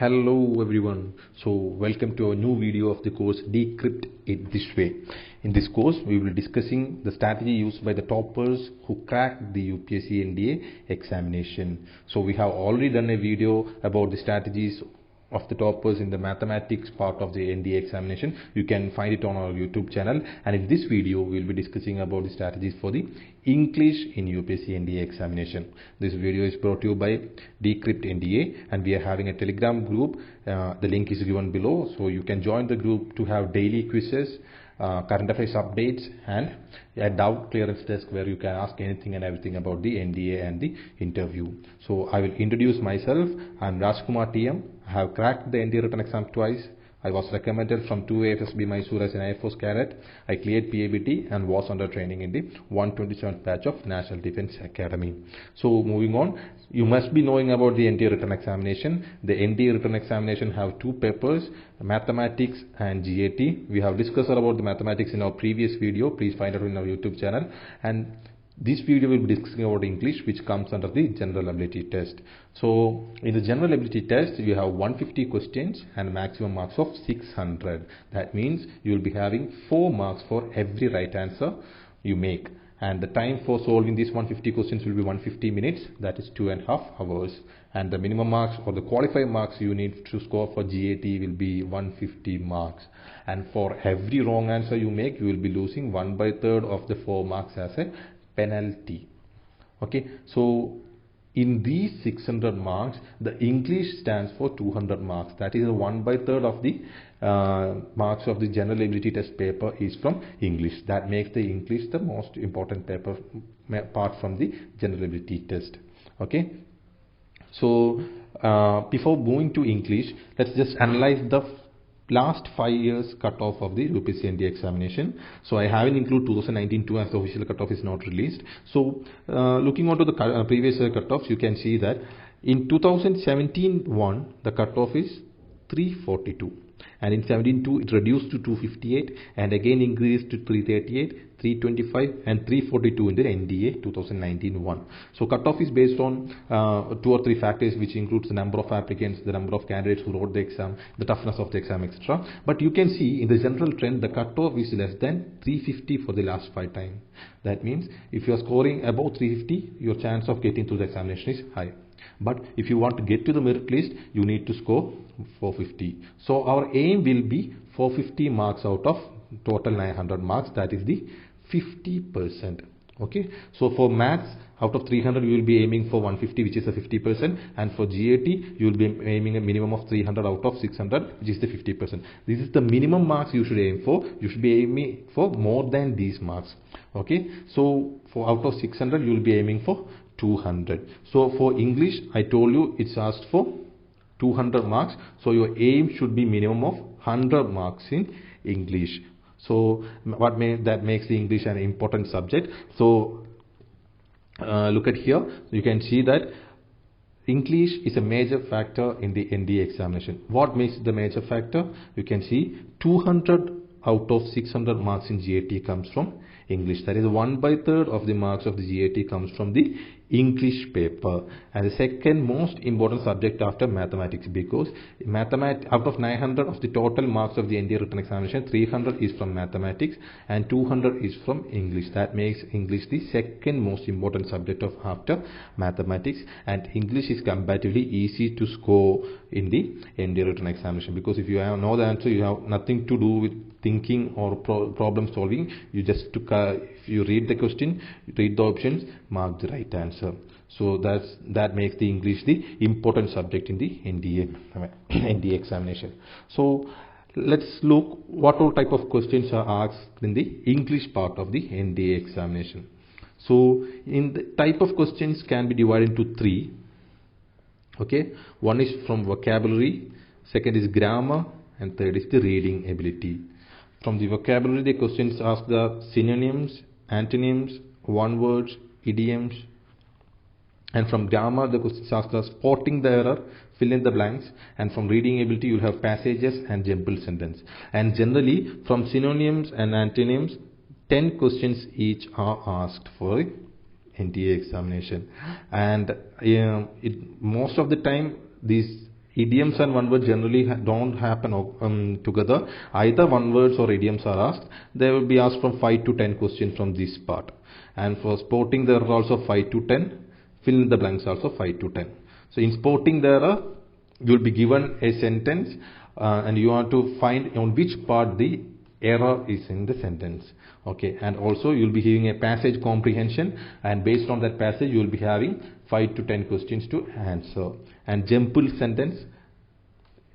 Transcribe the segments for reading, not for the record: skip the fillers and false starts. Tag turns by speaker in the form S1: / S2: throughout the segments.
S1: Hello everyone. So welcome to a new video of the course Decrypt It This Way. In this course we will be discussing the strategy used by the toppers who cracked the UPSC NDA examination. So we have already done a video about the strategies of the toppers in the mathematics part of the NDA examination. You can find it on our YouTube channel, and in this video we will be discussing about the strategies for the English in UPSC NDA examination. This video is brought to you by Decrypt NDA, and we are having a Telegram group. The link is given below, so you can join the group to have daily quizzes, current affairs updates, and a doubt clearance desk where you can ask anything and everything about the NDA and the interview. So I will introduce myself. I am Rajkumar TM. I have cracked the NDA written exam twice. I was recommended from 2 AFSB Mysore as an Air Force cadet. I cleared PABT and was under training in the 127th batch of National Defence Academy. So moving on, you must be knowing about the NDA written examination. The NDA written examination have two papers, mathematics and GAT. We have discussed about the mathematics in our previous video. Please find it in our YouTube channel. And this video will be discussing about English, which comes under the general ability test. So in the general ability test, you have 150 questions and maximum marks of 600. That means you will be having 4 marks for every right answer you make. And the time for solving these 150 questions will be 150 minutes. That is 2.5 hours. And the minimum marks or the qualified marks you need to score for GAT will be 150 marks. And for every wrong answer you make, you will be losing 1/3 of the 4 marks as a penalty. Okay, so in these 600 marks, the English stands for 200 marks. That is 1/3 of the marks of the general ability test paper is from English. That makes the English the most important paper apart from the general ability test. Okay, so before moving to English, let's just analyze the last 5 years cutoff of the UPSC NDA examination. So I haven't included 2019-2 as the official cutoff is not released. So looking onto the previous year cutoffs, you can see that in 2017-1 the cutoff is 342, and in 17-2 it reduced to 258 and again increased to 338, 325 and 342 in the NDA 2019-1. So cutoff is based on 2 or 3 factors, which includes the number of applicants, the number of candidates who wrote the exam, the toughness of the exam, etc. But you can see in the general trend the cutoff is less than 350 for the last 5 times. That means if you are scoring above 350, your chance of getting through the examination is high. But if you want to get to the merit list, you need to score 450. So our aim will be 450 marks out of total 900 marks. That is the 50%. Okay, so for maths, out of 300 you will be aiming for 150, which is the 50%, and for GAT you will be aiming a minimum of 300 out of 600, which is the 50%. This is the minimum marks you should aim for. You should be aiming for more than these marks. Okay, so for out of 600 you will be aiming for 200. So for English, I told you it's asked for 200 marks. So your aim should be minimum of 100 marks in English. So that makes the English an important subject. So look at here, you can see that English is a major factor in the NDA examination. What makes it the major factor? You can see 200 out of 600 marks in GAT comes from English. That is 1/3 of the marks of the GAT comes from the English paper, and the second most important subject after mathematics, because out of 900 of the total marks of the NDA written examination, 300 is from mathematics and 200 is from English. That makes English the second most important subject of after mathematics, and English is comparatively easy to score in the NDA written examination, because if you know the answer, you have nothing to do with thinking or problem solving. You just if you read the question, you read the options, mark the right answer. So that makes the English the important subject in the NDA examination. So let's look what all type of questions are asked in the English part of the NDA examination. So in the type of questions can be divided into 3. Okay, one is from vocabulary, second is grammar, and third is the reading ability. From the vocabulary, the questions ask the synonyms, antonyms, one words, idioms. And from grammar, the questions ask the spotting the error, fill in the blanks. And from reading ability, you will have passages and jumbled sentence. And generally, from synonyms and antonyms, 10 questions each are asked for NDA examination. And most of the time, these idioms and one word generally don't happen together. Either one words or idioms are asked. They will be asked from 5 to 10 questions from this part. And for sporting there are also 5 to 10. Fill in the blanks also 5 to 10. So in sporting there are, you will be given a sentence and you have to find on which part the error is in the sentence. Okay, and also you will be having a passage comprehension, and based on that passage you will be having 5 to 10 questions to answer. And jumbled sentence,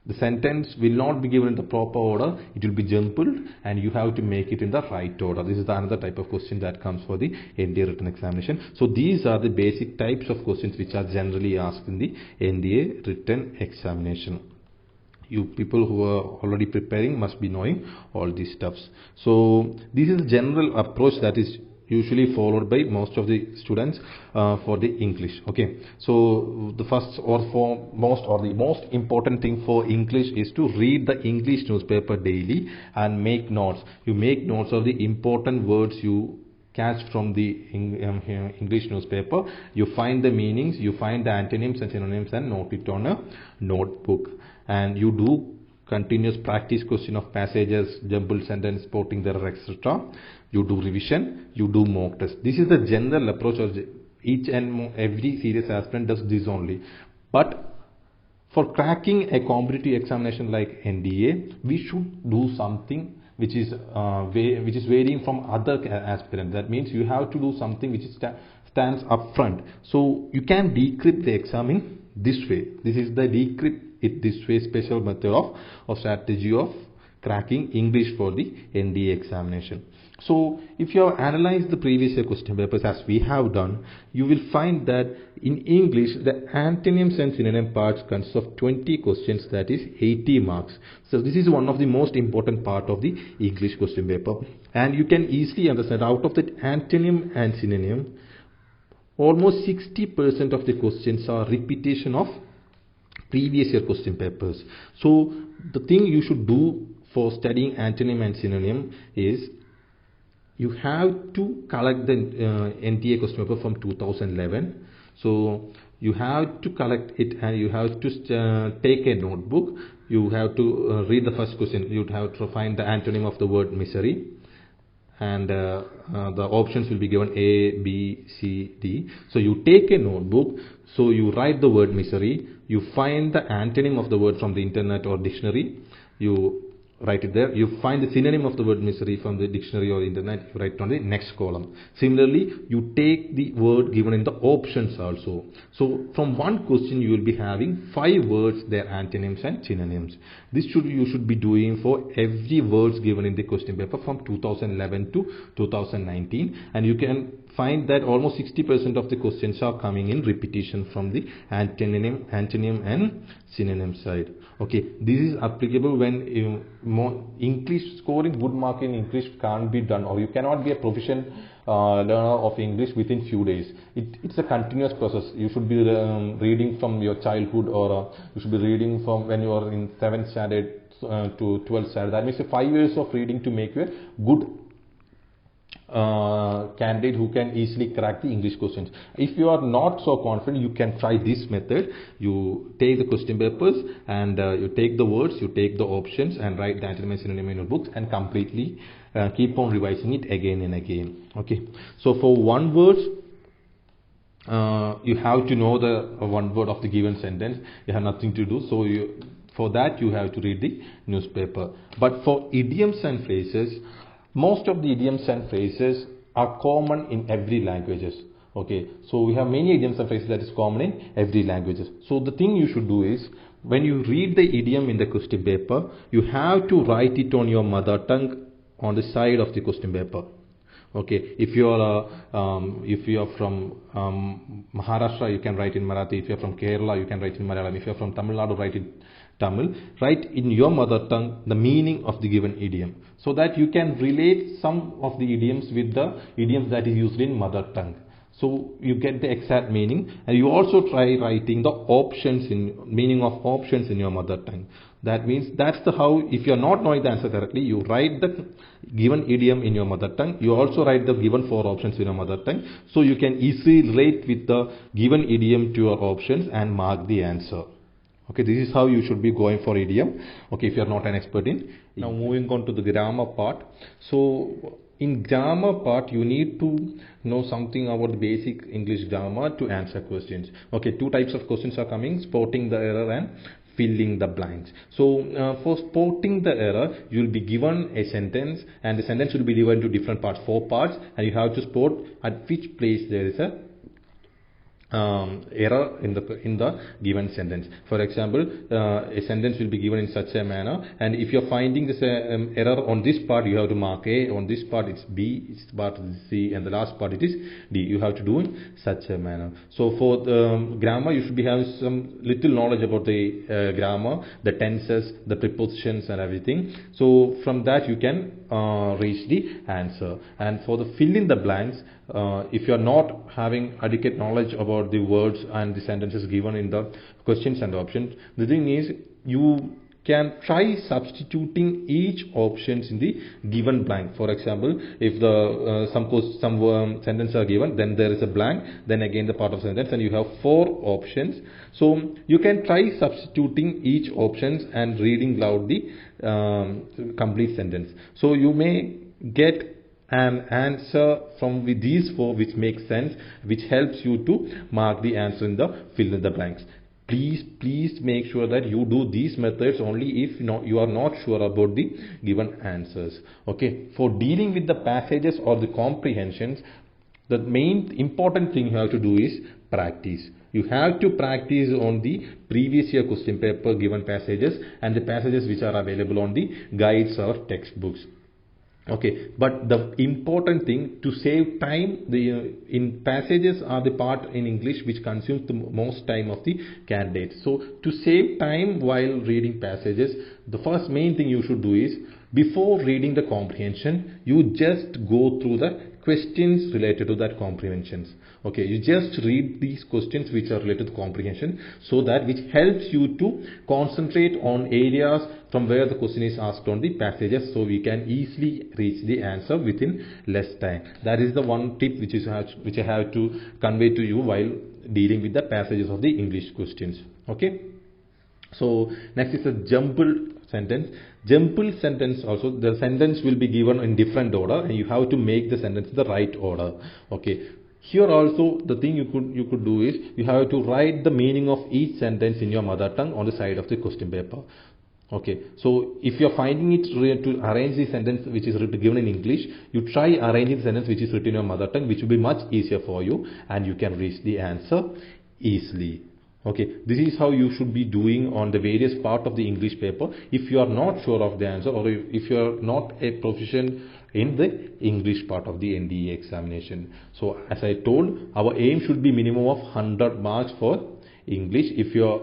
S1: the sentence will not be given in the proper order, it will be jumbled and you have to make it in the right order. This is another type of question that comes for the NDA written examination. So these are the basic types of questions which are generally asked in the NDA written examination. You people who are already preparing must be knowing all these stuffs. So this is a general approach that is usually followed by most of the students for the English. Okay, so the first or foremost or the most important thing for English is to read the English newspaper daily and make notes. You make notes of the important words you catch from the English newspaper. You find the meanings, you find the antonyms and synonyms and note it on a notebook. And you do continuous practice question of passages, jumbled sentence, sporting the error, etc. You do revision, you do mock test. This is the general approach of each and every serious aspirant does this only. But for cracking a competitive examination like NDA, we should do something which is varying from other aspirants. That means you have to do something which is stands up front. So you can decrypt the exam in this way. This is the decrypt it this way special method of strategy of cracking English for the NDA examination. So if you have analyzed the previous year question papers as we have done, you will find that in English the antonyms and synonym parts consist of 20 questions, that is 80 marks. So this is one of the most important part of the English question paper, and you can easily understand out of that antonym and synonym, almost 60% of the questions are repetition of previous year question papers. So the thing you should do for studying antonym and synonym is you have to collect the NDA question paper from 2011. So you have to collect it and you have to take a notebook. You have to read the first question. You have to find the antonym of the word misery, and the options will be given A, B, C, D. So you take a notebook, so you write the word misery, you find the antonym of the word from the internet or dictionary, you write it there, you find the synonym of the word misery from the dictionary or internet, you write it on the next column. Similarly, you take the word given in the options also. So from one question you will be having 5 words, their antonyms and synonyms. This you should be doing for every words given in the question paper from 2011 to 2019, and you can find that almost 60% of the questions are coming in repetition from the antonym and synonym side. Okay, this is applicable when English scoring good mark in English can't be done, or you cannot be a proficient learner of English within few days. It's a continuous process. You should be reading from your childhood, or you should be reading from when you are in 7th standard to 12th standard. That means 5 years of reading to make you a good candidate who can easily crack the English questions. If you are not so confident, you can try this method. You take the question papers and you take the words, you take the options and write the antonym and synonym in your books and completely keep on revising it again and again. Okay, so for one word, you have to know the one word of the given sentence. You have nothing to do, so for that you have to read the newspaper. But for idioms and phrases, most of the idioms and phrases are common in every languages. Okay, so we have many idioms and phrases that is common in every languages. So the thing you should do is, when you read the idiom in the question paper, you have to write it on your mother tongue on the side of the question paper. Okay, if you are from Maharashtra, you can write in Marathi. If you are from Kerala, you can write in Malayalam. If you are from Tamil Nadu, write in Tamil. Write in your mother tongue the meaning of the given idiom, so that you can relate some of the idioms with the idioms that is used in mother tongue. So you get the exact meaning, and you also try writing the options in meaning of options in your mother tongue. That means that's the how, if you are not knowing the answer correctly, you write the given idiom in your mother tongue. You also write the given 4 options in your mother tongue, so you can easily relate with the given idiom to your options and mark the answer. Okay, this is how you should be going for idiom. Okay, if you are not an expert in. Now moving on to the grammar part. So in grammar part, you need to know something about the basic English grammar to answer questions. Okay, two types of questions are coming: spotting the error and filling the blanks. So for spotting the error, you will be given a sentence, and the sentence will be divided into different parts, 4 parts, and you have to spot at which place there is a error in the given sentence. For example, a sentence will be given in such a manner, and if you are finding this error on this part, you have to mark A, on this part it's B, this part is C, and the last part it is D. You have to do in such a manner. So for the grammar, you should be having some little knowledge about the grammar, the tenses, the prepositions and everything. So from that you can reach the answer. And for the fill in the blanks, if you are not having adequate knowledge about the words and the sentences given in the questions and options, the thing is you can try substituting each options in the given blank. For example, if the some sentence are given, then there is a blank, then again the part of sentence, and you have 4 options. So you can try substituting each options and reading loud the complete sentence. So you may get an answer from with these 4 which makes sense, which helps you to mark the answer in the fill in the blanks. Please make sure that you do these methods only if you are not sure about the given answers. Okay, for dealing with the passages or the comprehensions, the main important thing you have to do is practice. You have to practice on the previous year question paper given passages and the passages which are available on the guides or textbooks. Okay, but the important thing to save time, in passages are the part in English which consumes the most time of the candidate. So to save time while reading passages, the first main thing you should do is, before reading the comprehension, you just go through the questions related to that comprehensions. Okay, you just read these questions which are related to comprehension, so that which helps you to concentrate on areas from where the question is asked on the passages, so we can easily reach the answer within less time. That is the one tip which I have to convey to you while dealing with the passages of the English questions. Okay. So next is a jumbled sentence. Jumbled sentence also, the sentence will be given in different order and you have to make the sentence in the right order. Okay. Here also the thing you could do is, you have to write the meaning of each sentence in your mother tongue on the side of the question paper. Okay, so if you are finding it to arrange the sentence which is given in English, you try arranging the sentence which is written in your mother tongue, which will be much easier for you and you can reach the answer easily. Okay, this is how you should be doing on the various part of the English paper if you are not sure of the answer, or if you are not a proficient in the English part of the NDA examination. So as I told, our aim should be minimum of 100 marks for English.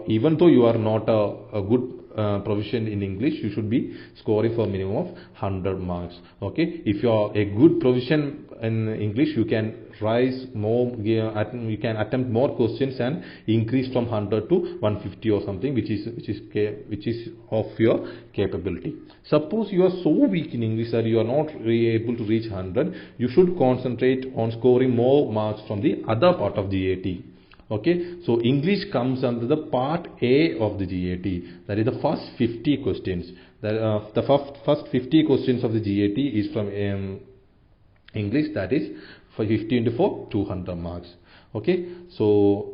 S1: Even though you are not a good proficient in English, you should be scoring for minimum of 100 marks. Okay, if you are a good proficient in English, you can rise more, you can attempt more questions and increase from 100 to 150 or something, which is of your capability. Suppose you are so weak in English that you are not really able to reach 100, you should concentrate on scoring more marks from the other part of GAT. Okay, so English comes under the part A of the GAT, that is the first 50 questions. The first 50 questions of the GAT is from English, that is for 50 into 4, 200 marks. Okay, so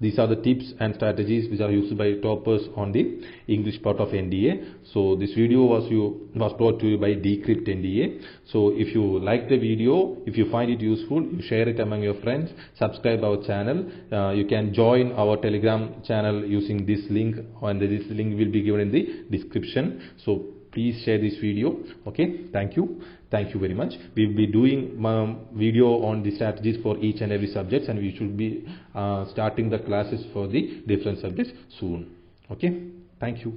S1: these are the tips and strategies which are used by toppers on the English part of NDA. So this video was brought to you by Decrypt NDA. So if you like the video, if you find it useful, you share it among your friends, subscribe our channel. You can join our Telegram channel using this link, and this link will be given in the description. So please share this video. Okay, thank you very much. We will be doing video on the strategies for each and every subject, and we should be starting the classes for the different subjects soon. Okay, thank you.